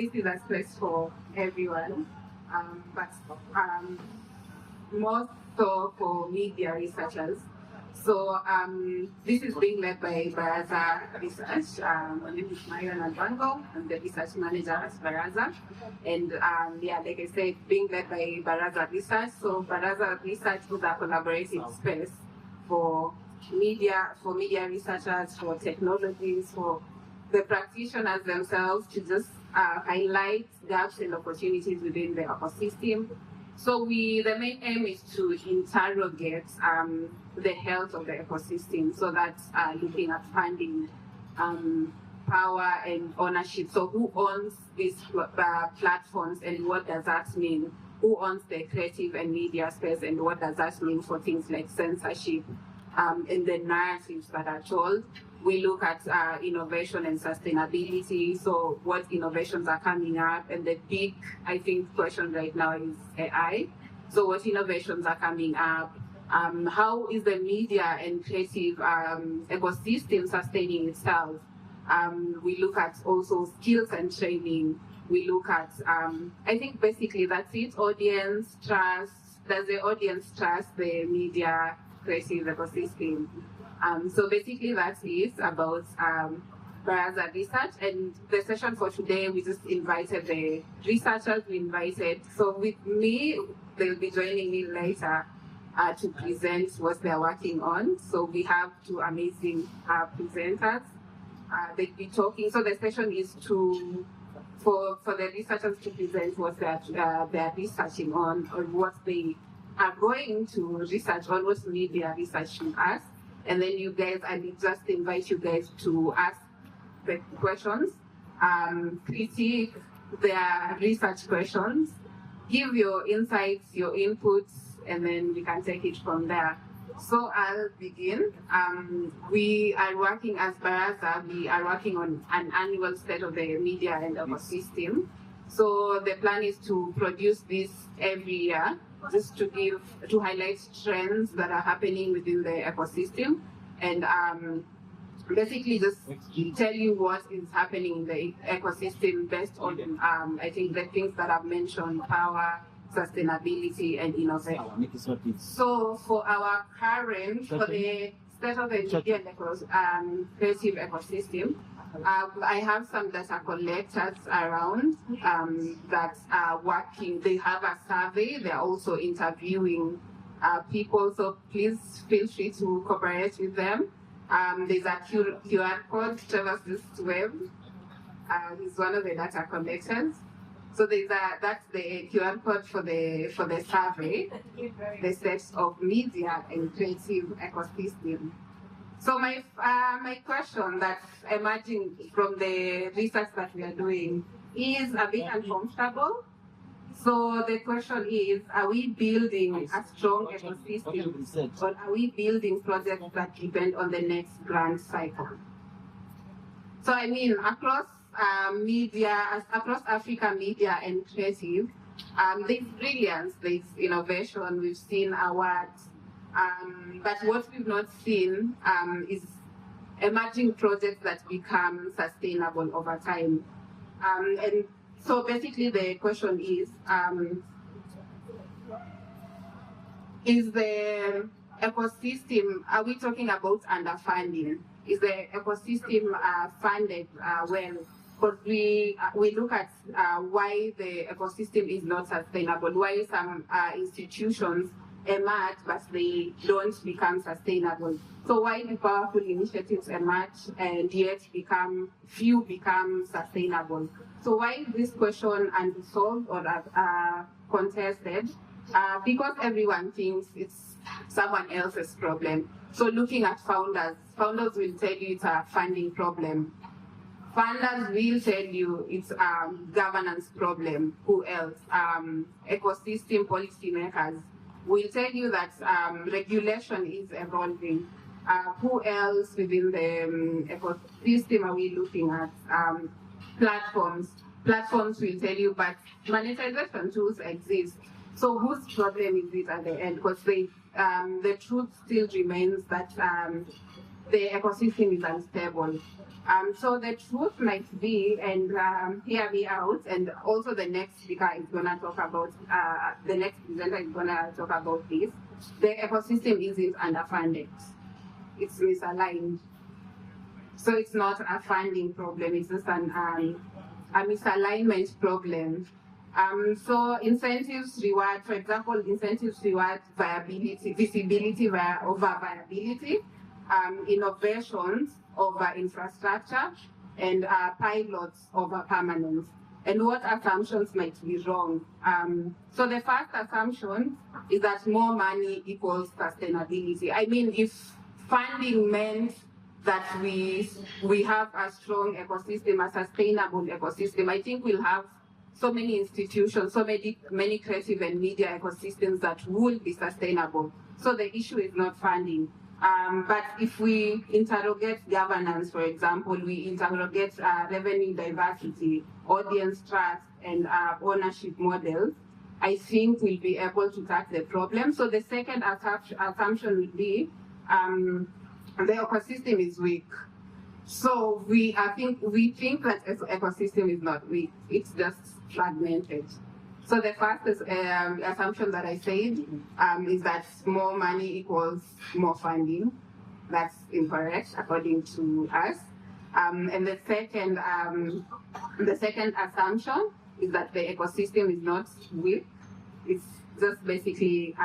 this is a space for everyone, but more so for media researchers. So this is being led by Baraza Research. My name is Marion Adwango. I'm the research manager at Baraza. And yeah, like I said, being led by Baraza Research. So Baraza Research is a collaborative space for media researchers, for technologies, for the practitioners themselves to just highlight gaps and opportunities within the ecosystem. So the main aim is to interrogate the health of the ecosystem. So that's looking at funding, power and ownership. So who owns these platforms and what does that mean? Who owns the creative and media space and what does that mean for things like censorship and the narratives that are told? We look at innovation and sustainability. So what innovations are coming up? And the big, I think, question right now is AI. So what innovations are coming up? How is the media and creative ecosystem sustaining itself? We look at also skills and training. We look at, I think basically that's it, audience trust. Does the audience trust the media creative ecosystem? So basically that is about Baraza Research, and the session for today, we just invited the researchers, so with me, they'll be joining me later to present what they're working on. So we have two amazing presenters. They'll be talking, so the session is for the researchers to present what they're researching on, or what they are going to research on, what media researching us. And then you guys, I will just invite you guys to ask the questions, critique their research questions, give your insights, your inputs, and then we can take it from there. So I'll begin. We are working as Baraza, we are working on an annual state of the media and ecosystem. So the plan is to produce this every year, just to highlight trends that are happening within the ecosystem, and basically just tell you what is happening in the ecosystem based on I think the things that I've mentioned: power, sustainability, and innovation. So for our current, for the state of the media and creative ecosystem, I have some data collectors around that are working. They have a survey. They're also interviewing people. So please feel free to cooperate with them. There's a QR code. Travis Web is one of the data collectors. So that's the QR code for the survey, the state of media and creative ecosystem. So my question that's emerging from the research that we are doing is a bit uncomfortable. So the question is, are we building a strong ecosystem, or are we building projects that depend on the next grant cycle? So I mean, across across Africa, media and creative, there's brilliance, there's innovation, we've seen awards. But what we've not seen is emerging projects that become sustainable over time. And so basically the question is the ecosystem, are we talking about underfunding? Is the ecosystem funded well? Because we look at why the ecosystem is not sustainable, why some institutions emerge but they don't become sustainable. So why do powerful initiatives emerge and yet few become sustainable? So why is this question unresolved or contested? Because everyone thinks it's someone else's problem. So looking at founders will tell you it's a funding problem. Funders will tell you it's a governance problem. Who else? Ecosystem policymakers will tell you that regulation is evolving. Who else within the ecosystem are we looking at? Platforms. Platforms will tell you, but monetization tools exist. So whose problem is it at the end? Because the truth still remains that the ecosystem is unstable. So the truth might be, and hear me out, and also the next speaker is going to talk about, the next presenter is going to talk about this. The ecosystem isn't underfunded. It's misaligned. So it's not a funding problem, it's just a misalignment problem. So incentives reward, for example, incentives reward viability, visibility over viability, innovations over infrastructure, and pilots over permanence. And what assumptions might be wrong? So the first assumption is that more money equals sustainability. I mean, if funding meant that we have a strong ecosystem, a sustainable ecosystem, I think we'll have so many institutions, so many creative and media ecosystems that will be sustainable. So the issue is not funding. But if we interrogate governance, for example, we interrogate revenue diversity, audience trust, and ownership models, I think we'll be able to tackle the problem. So the second assumption would be the ecosystem is weak. So we think that ecosystem is not weak, it's just fragmented. So the first assumption that I said is that more money equals more funding. That's incorrect according to us. And the second assumption is that the ecosystem is not weak. It's just basically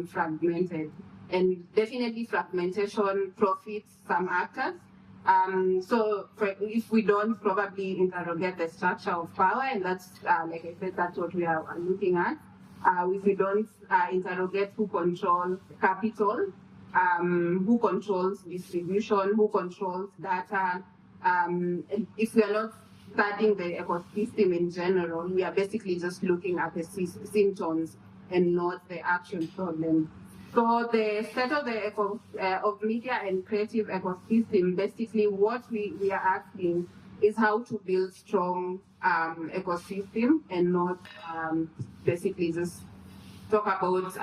fragmented. And definitely fragmentation profits some actors. So if we don't probably interrogate the structure of power, and that's, like I said, that's what we are looking at. If we don't interrogate who controls capital, who controls distribution, who controls data, if we are not studying the ecosystem in general, we are basically just looking at the symptoms and not the actual problem. So the state of of media and creative ecosystem, basically what we are asking is how to build strong ecosystem and not basically just talk about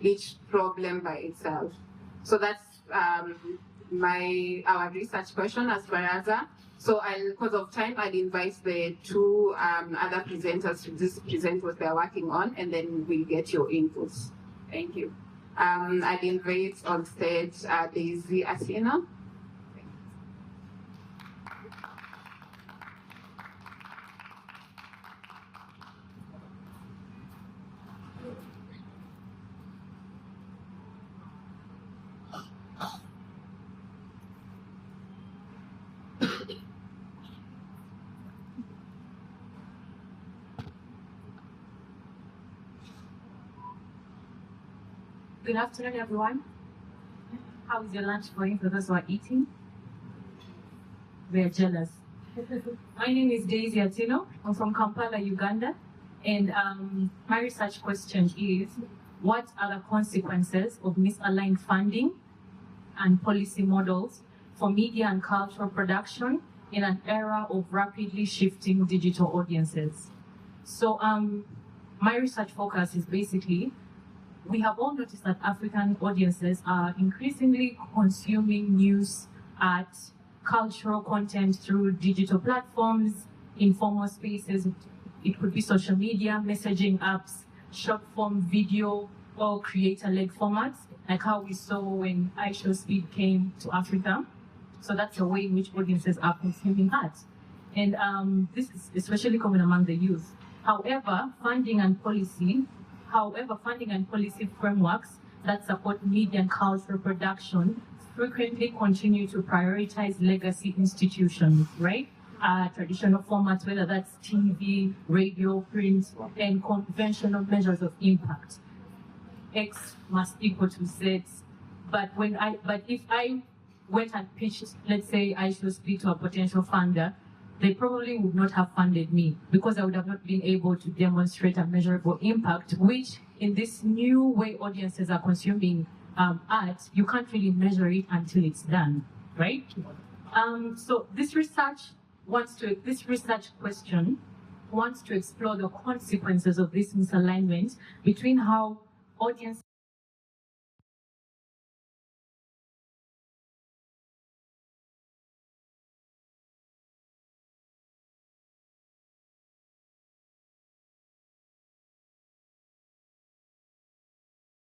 each problem by itself. So that's our research question as Baraza. So because of time, I'll invite the two other presenters to just present what they're working on, and then we'll get your inputs. Thank you. I'll invite on stage Daisy Asino. Good afternoon, everyone. How is your lunch going for those who are eating? We're jealous. My name is Daisy Atino. I'm from Kampala, Uganda. And my research question is, what are the consequences of misaligned funding and policy models for media and cultural production in an era of rapidly shifting digital audiences? So my research focus is basically, we have all noticed that African audiences are increasingly consuming news, art, cultural content through digital platforms, informal spaces. It could be social media, messaging apps, short form video, or creator-led formats, like how we saw when iShowSpeed came to Africa. So that's the way in which audiences are consuming art. And this is especially common among the youth. However, funding and policy frameworks that support media and cultural production frequently continue to prioritize legacy institutions, right? Traditional formats, whether that's TV, radio, print, and conventional measures of impact. X must equal to Z. But if I went and pitched, let's say I should speak to a potential funder, they probably would not have funded me because I would have not been able to demonstrate a measurable impact, which in this new way audiences are consuming art, you can't really measure it until it's done, right? So this research question wants to explore the consequences of this misalignment between how audiences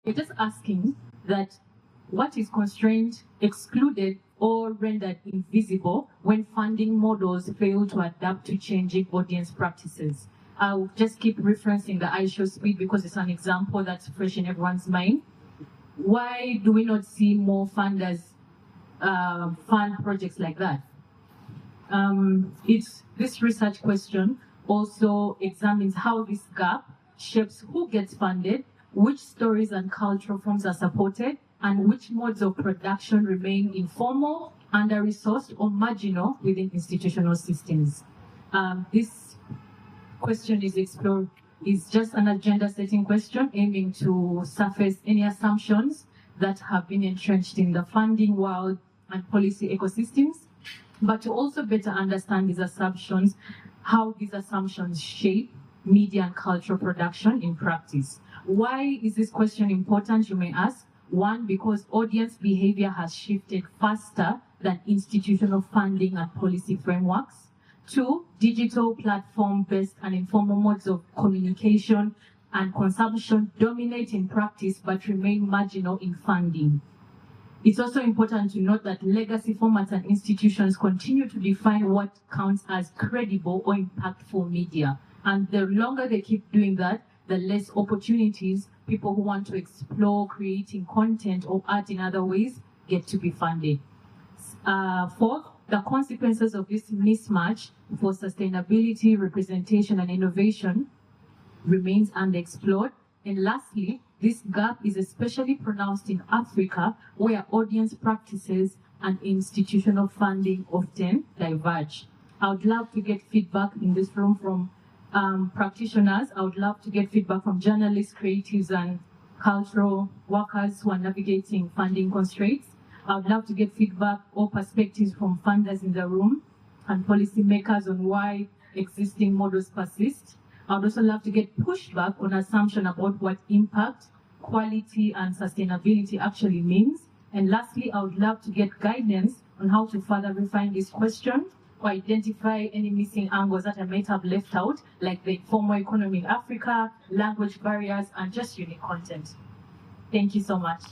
We're just asking that what is constrained, excluded, or rendered invisible when funding models fail to adapt to changing audience practices. I'll just keep referencing the iShow speed because it's an example that's fresh in everyone's mind. Why do we not see more funders fund projects like that? This research question also examines how this gap shapes who gets funded, which stories and cultural forms are supported, and which modes of production remain informal, under-resourced, or marginal within institutional systems. This question is just an agenda-setting question aiming to surface any assumptions that have been entrenched in the funding world and policy ecosystems, but to also better understand these assumptions, how these assumptions shape media and cultural production in practice. Why is this question important, you may ask? One, because audience behavior has shifted faster than institutional funding and policy frameworks. Two, digital platform-based and informal modes of communication and consumption dominate in practice but remain marginal in funding. It's also important to note that legacy formats and institutions continue to define what counts as credible or impactful media. And the longer they keep doing that, the less opportunities people who want to explore creating content or art in other ways get to be funded. Fourth, the consequences of this mismatch for sustainability, representation, and innovation remains underexplored. And lastly, this gap is especially pronounced in Africa, where audience practices and institutional funding often diverge. I would love to get feedback in this room from practitioners. I would love to get feedback from journalists, creatives, and cultural workers who are navigating funding constraints. I would love to get feedback or perspectives from funders in the room and policymakers on why existing models persist. I would also love to get pushback on assumption about what impact, quality, and sustainability actually means. And lastly, I would love to get guidance on how to further refine this question or identify any missing angles that I might have left out, like the informal economy in Africa, language barriers, and just unique content. Thank you so much.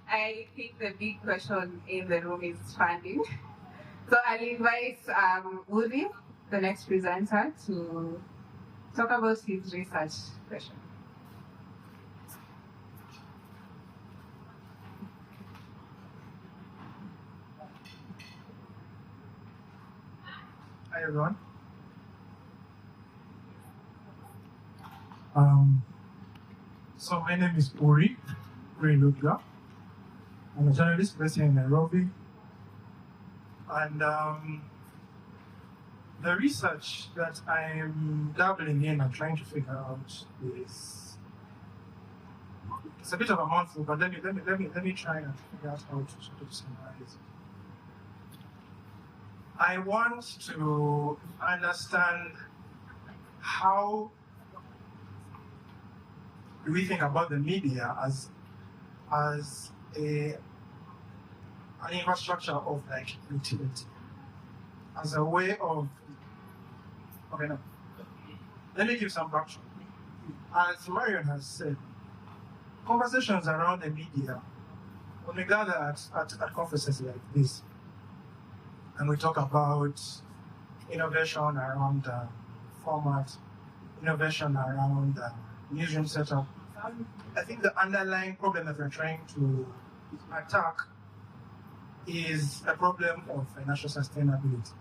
I think the big question in the room is funding. So I'll invite Uri, the next presenter, to talk about his research question. Hi everyone. So my name is Uri Ludger. I'm a journalist based in Nairobi. And the research that I'm dabbling in and trying to figure out is, it's a bit of a mouthful, but let me try and figure out how to sort of summarize it. I want to understand how do we think about the media as an infrastructure of like utility, as a way of, okay, no, let me give some background. As Marion has said, conversations around the media, when we gather at conferences like this, and we talk about innovation around format, innovation around newsroom setup, I think the underlying problem that we're trying to attack is a problem of financial sustainability.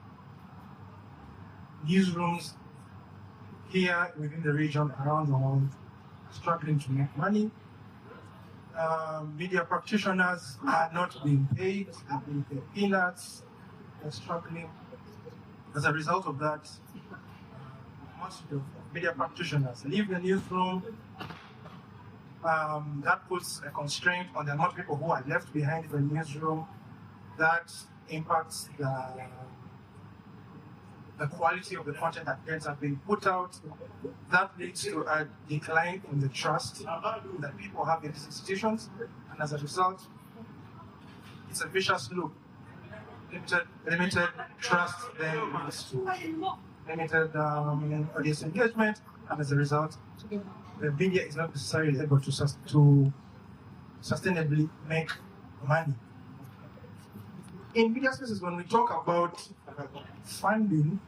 Newsrooms here within the region, around the world, are struggling to make money. Media practitioners are not being paid, they're being paid peanuts, they're struggling. As a result of that, most of media practitioners leave the newsroom. That puts a constraint on the amount of people who are left behind in the newsroom. That impacts the quality of the content that ends up being put out. That leads to a decline in the trust that people have in these institutions. And as a result, it's a vicious loop. Limited trust then leads to limited audience engagement, and as a result, the media is not necessarily able to sustainably make money. In media spaces, when we talk about funding,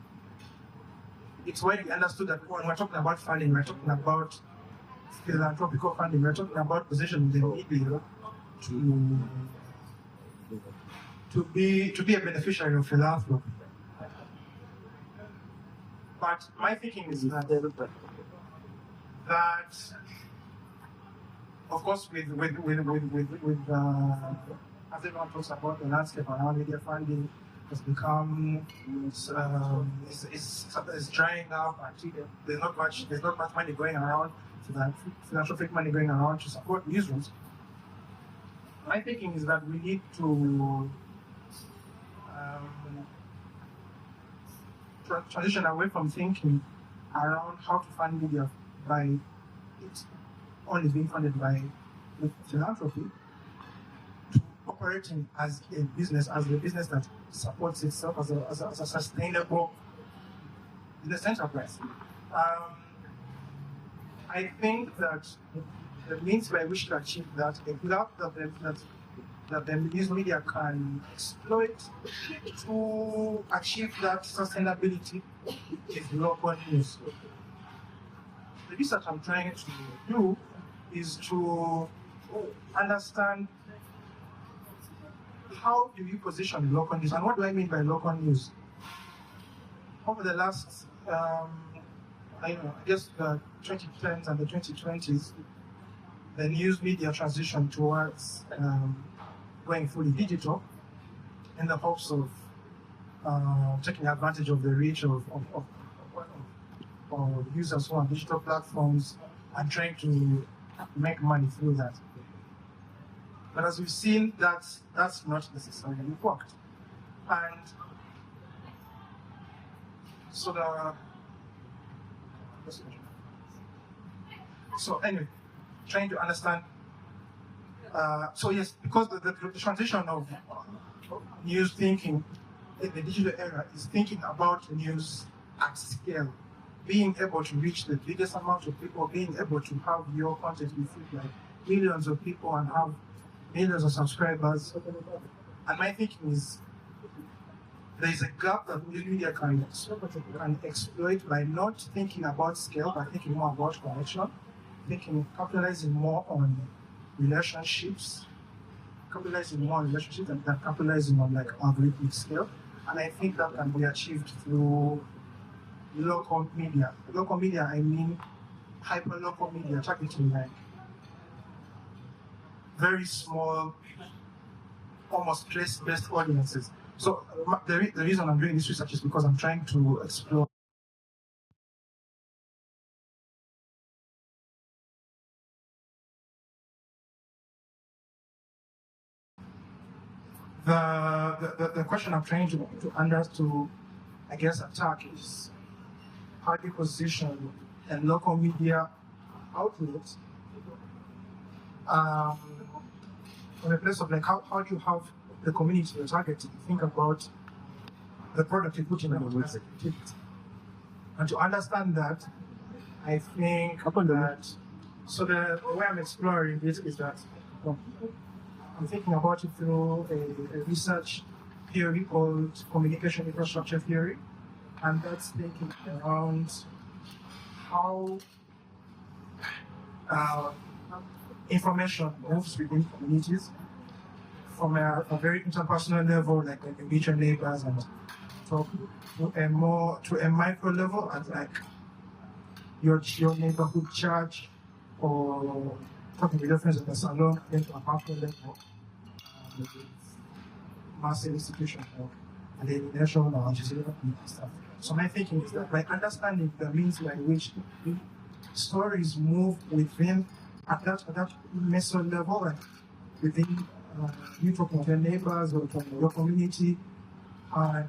it's widely understood that when we're talking about funding, we're talking about philanthropical funding, we're talking about positioning the media to be a beneficiary of philanthropy. But my thinking is that of course, with as everyone talks about the landscape around media funding has become is drying up, and there's not much money going around, philanthropic money going around to support newsrooms. My thinking is that we need to transition away from thinking around how to fund media by it only being funded by philanthropy, to operating as a business that supports itself as a sustainable business enterprise. I think that the means by which to achieve that, a platform that the news media can exploit to achieve that sustainability is local news. The research I'm trying to do is to understand how do you position local news, and what do I mean by local news? Over the last, I guess the 2010s and the 2020s, the news media transitioned towards going fully digital in the hopes of taking advantage of the reach of users who are on digital platforms and trying to make money through that. But as we've seen, that's not necessarily worked. And so anyway, trying to understand. So yes, because the transition of news thinking in the digital era is thinking about news at scale, being able to reach the biggest amount of people, being able to have your content be viewed by millions of people and have millions of subscribers. And my thinking is there is a gap that news media can exploit by not thinking about scale, but thinking more about connection, capitalizing more on relationships, than capitalizing on like algorithmic scale. And I think that can be achieved through local media. Local media, I mean hyper-local media, targeting like very small, almost place-based audiences. So the reason I'm doing this research is because I'm trying to explore the question I'm trying to I guess attack is how do you position a local media outlet from a place of like how do you have the community you're targeting think about the product you put in the website. And to understand that, I think that so the way I'm exploring this is that I'm thinking about it through a research theory called communication infrastructure theory, and that's thinking around how information moves within communities from a very interpersonal level, like the mutual neighbors, and to a micro level at like your neighborhood church, or talking with your friends at the salon, then to a macro level, massive institutions like the national or stuff. So my thinking is that by understanding the means by which stories move within at that meso level, and within you talking with your neighbors or talking with your community, and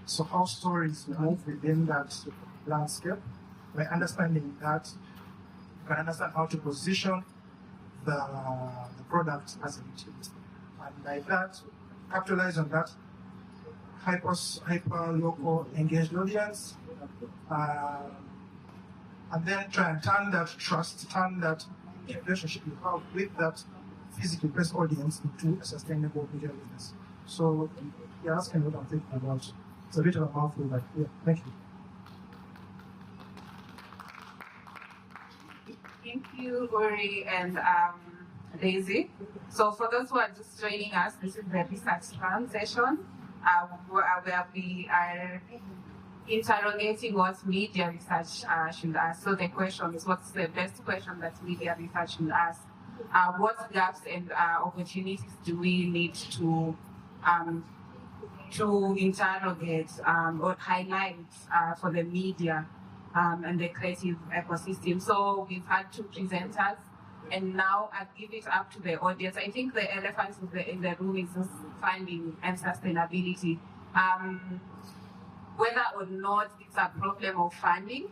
so how stories move within that landscape. By understanding that, you can understand how to position the product as it is, and by that, capitalize on that hyper local engaged audience, and then try and turn that trust, turn that relationship you have with that physically press audience into a sustainable media business. So yeah, that's kind of what I'm thinking about. It's a bit of a mouthful, but yeah, thank you. Thank you, Uri and Daisy. So for those who are just joining us, this is the research round session where we are interrogating what media research should ask. So the question is, what's the best question that media research should ask? What gaps and opportunities do we need to interrogate or highlight for the media and the creative ecosystem? So we've had two presenters, and now I'll give it up to the audience. I think the elephant in the room is just funding and sustainability. Whether or not it's a problem of funding,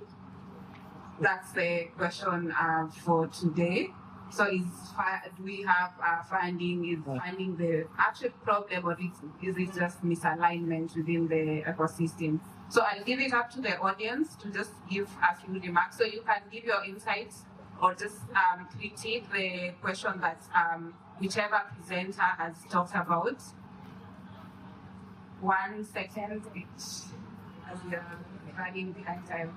that's the question for today. So do we have funding? Is funding the actual problem, or is it just misalignment within the ecosystem? So I'll give it up to the audience to just give a few remarks. So you can give your insights or just critique the question that whichever presenter has talked about. 1 second each as we are running behind time.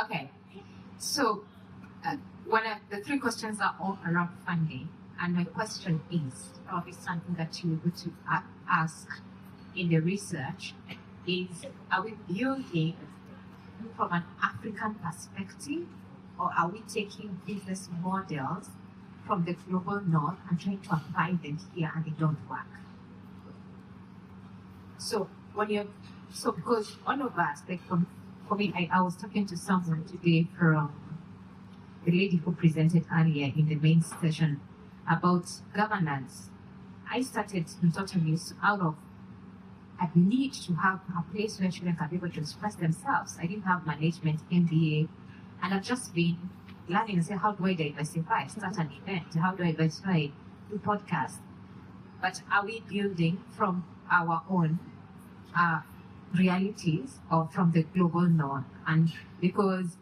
Okay, so the three questions are all around funding, and my question is probably something that you would to ask in the research is: are we building from an African perspective, or are we taking business models from the global north and trying to apply them here and they don't work? So because all of us, like for me, I was talking to someone today from the lady who presented earlier in the main session about governance. I started totally out of a need to have a place where children can be able to express themselves. I didn't have management MBA, and I've just been learning and say, how do I diversify? Start an event. How do I diversify? Do podcasts. But are we building from our own realities or from the global north? And because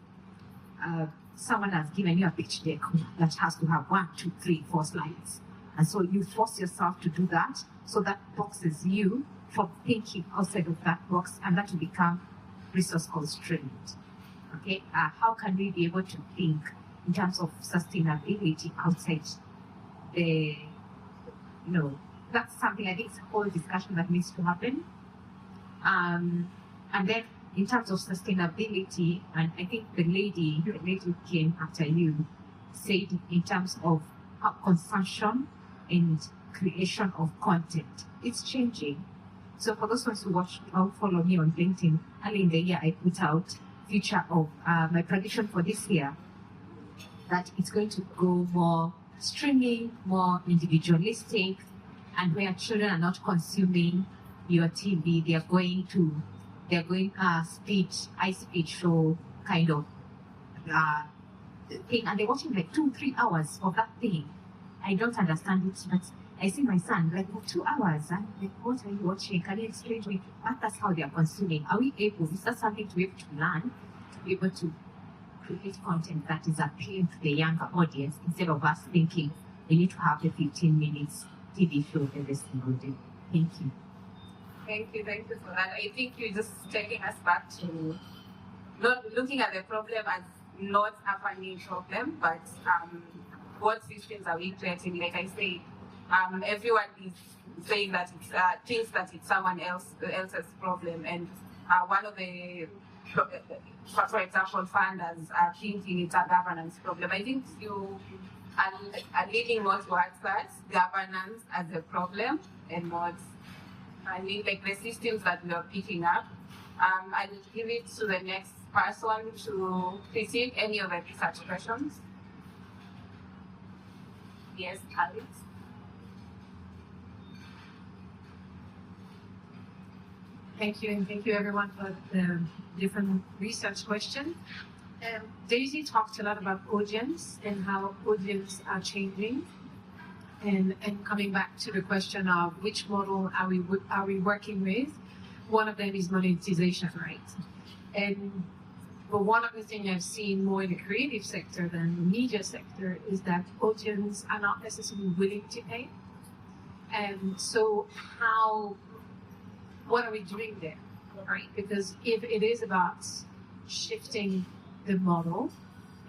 someone has given you a pitch deck that has to have 1, 2, 3, 4 slides, and so you force yourself to do that, so that boxes you from thinking outside of that box, and that will become resource constraint. Okay, how can we be able to think in terms of sustainability outside the, that's something I think it's a whole discussion that needs to happen. And then in terms of sustainability, and I think the lady who came after you said in terms of consumption and creation of content, it's changing. So for those ones who follow me on LinkedIn, early in the year I put out future of my prediction for this year that it's going to go more streaming, more individualistic, and where children are not consuming your TV, they're going high speed show kind of thing, and they're watching like 2-3 hours of that thing. I don't understand it, but I see my son like for 2 hours, and like, what are you watching? Can you explain to me? But that's how they are consuming. Are we able? Is that something to be able to learn, to be able to create content that is appealing to the younger audience instead of us thinking we need to have a 15 minutes TV show every single day? Thank you. Thank you for that. I think you're just taking us back to not looking at the problem as not a funding problem, but what systems are we creating? Like I say, everyone is saying that it's thinks that it's someone else's problem, and one of the, for example, funders are thinking it's a governance problem. I think you are leading more towards that governance as a problem and not. I mean, like the systems that we are picking up. I'll give it to the next person to critique any of the research questions. Yes, Alex. Thank you, and thank you everyone for the different research questions. Daisy talked a lot about audience and how audience are changing. And coming back to the question of which model are we working with, one of them is monetization, right? But one of the things I've seen more in the creative sector than the media sector is that audience are not necessarily willing to pay. And so what are we doing there, right? Because if it is about shifting the model,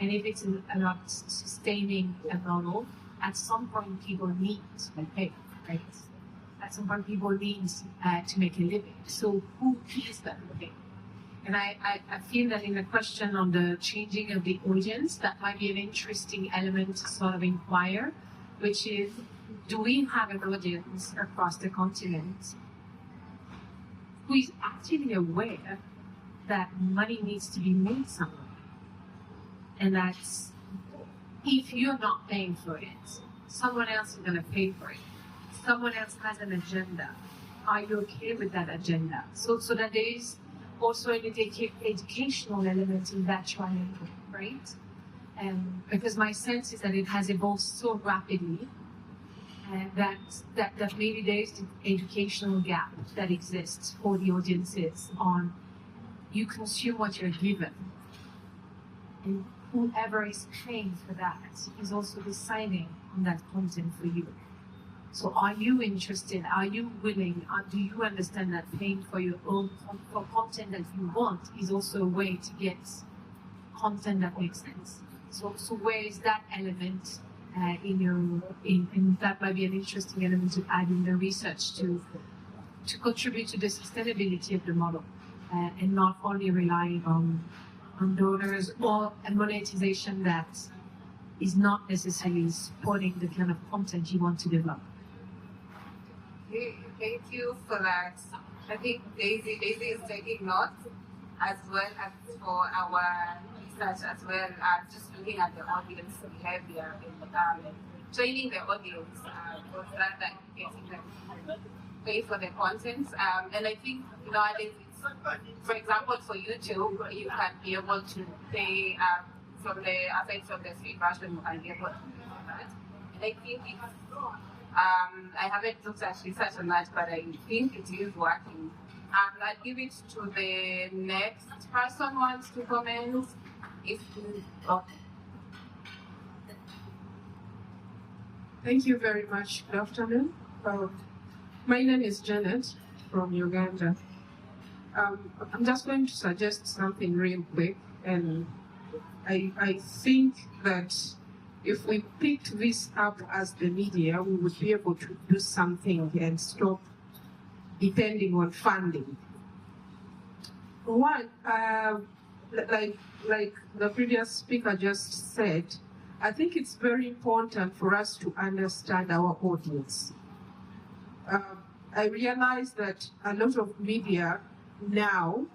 and if it's about sustaining a model, at some point people need to pay, right? At some point people need to make a living. So who is that paying? And I feel that in the question on the changing of the audience, that might be an interesting element to sort of inquire, which is, do we have an audience across the continent who is actually aware that money needs to be made somewhere? And that if you're not paying for it, someone else is going to pay for it. Someone else has an agenda. Are you okay with that agenda? So that there is also an educational element in that triangle, right? Because my sense is that it has evolved so rapidly, and that maybe there is an educational gap that exists for the audiences on you consume what you're given, and whoever is paying for that is also deciding on that content for you. So are you interested? Are you willing? Do you understand that paying for your own for content that you want is also a way to get content that makes sense? So where is that element in that might be an interesting element to add in the research to contribute to the sustainability of the model, and not only relying on donors or a monetization that is not necessarily supporting the kind of content you want to develop. Thank you for that. I think Daisy is taking notes, as well as for our research as well, just looking at the audience behavior and training the audience rather than getting them to pay for the content. And I think nowadays, for example, for YouTube, you can be able to pay aside from the free version, you can be able to do that. And I think it's I haven't looked at research on that, but I think it is working. I'll give it to the next person who wants to comment. Thank you very much. Good afternoon. My name is Janet from Uganda. I'm just going to suggest something real quick, and I think that if we picked this up as the media, we would be able to do something and stop depending on funding. One, like the previous speaker just said, I think it's very important for us to understand our audience. I realize that a lot of media now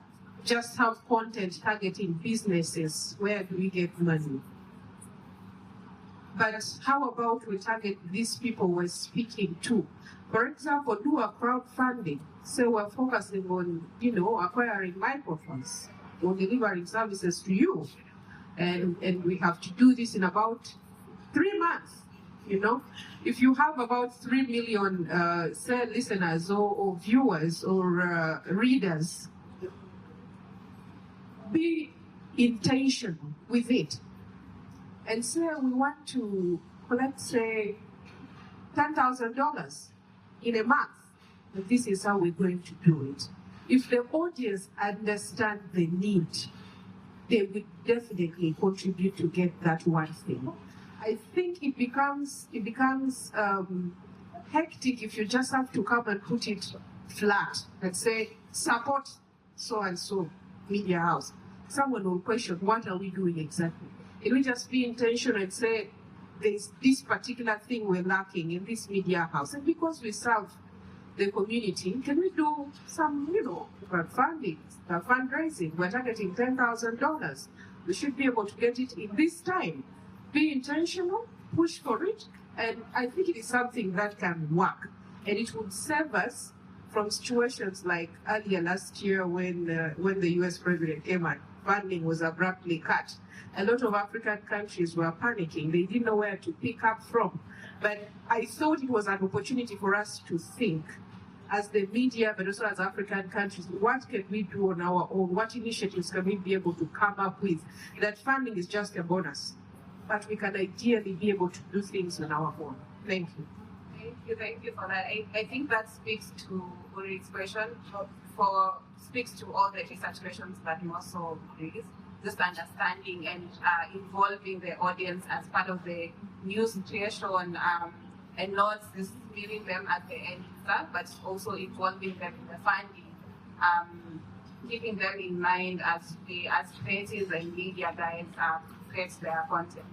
just have content targeting businesses. Where do we get money? But how about we target these people we're speaking to? For example, do a crowdfunding. So we're focusing on, acquiring microphones or delivering services to you. And we have to do this in about 3 months. If you have about 3 million listeners or viewers or readers, be intentional with it. And say we want to collect, say, $10,000 in a month. But this is how we're going to do it. If the audience understand the need, they will definitely contribute to get that one thing. I think it becomes hectic if you just have to come and put it flat and say, support so and so media house. Someone will question, what are we doing exactly? Can we just be intentional and say, there's this particular thing we're lacking in this media house, and because we serve the community, can we do some, crowdfunding, fundraising? We're targeting $10,000. We should be able to get it in this time. Be intentional, push for it, and I think it is something that can work, and it would save us from situations like earlier last year when the US president came and funding was abruptly cut. A lot of African countries were panicking. They didn't know where to pick up from. But I thought it was an opportunity for us to think, as the media, but also as African countries, what can we do on our own? What initiatives can we be able to come up with? That funding is just a bonus, but we can ideally be able to do things on our own. Thank you. Thank you for that. I think that speaks to Uri's question, speaks to all the research questions that you also raised. Just understanding and involving the audience as part of the news creation, and not just leaving them at the end user, but also involving them in the funding, keeping them in mind as creators and media guys create their content.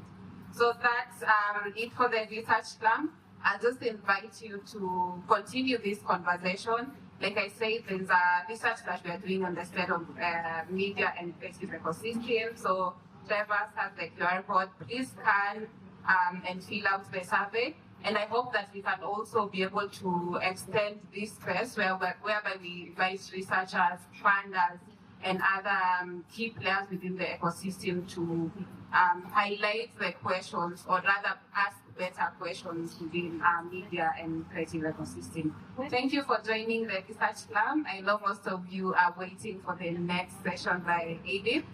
So that's it for the research club. I'll just invite you to continue this conversation. Like I said, there's a research that we are doing on the state of media and creative ecosystem. So Trevor has the QR code. Please scan and fill out the survey. And I hope that we can also be able to extend this space whereby we invite researchers, funders, and other key players within the ecosystem to highlight the questions, or rather ask better questions within media and creative ecosystem. Thank you for joining the research club. I know most of you are waiting for the next session by Edith,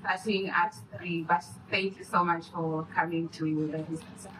starting at 3, but thank you so much for coming to the research club.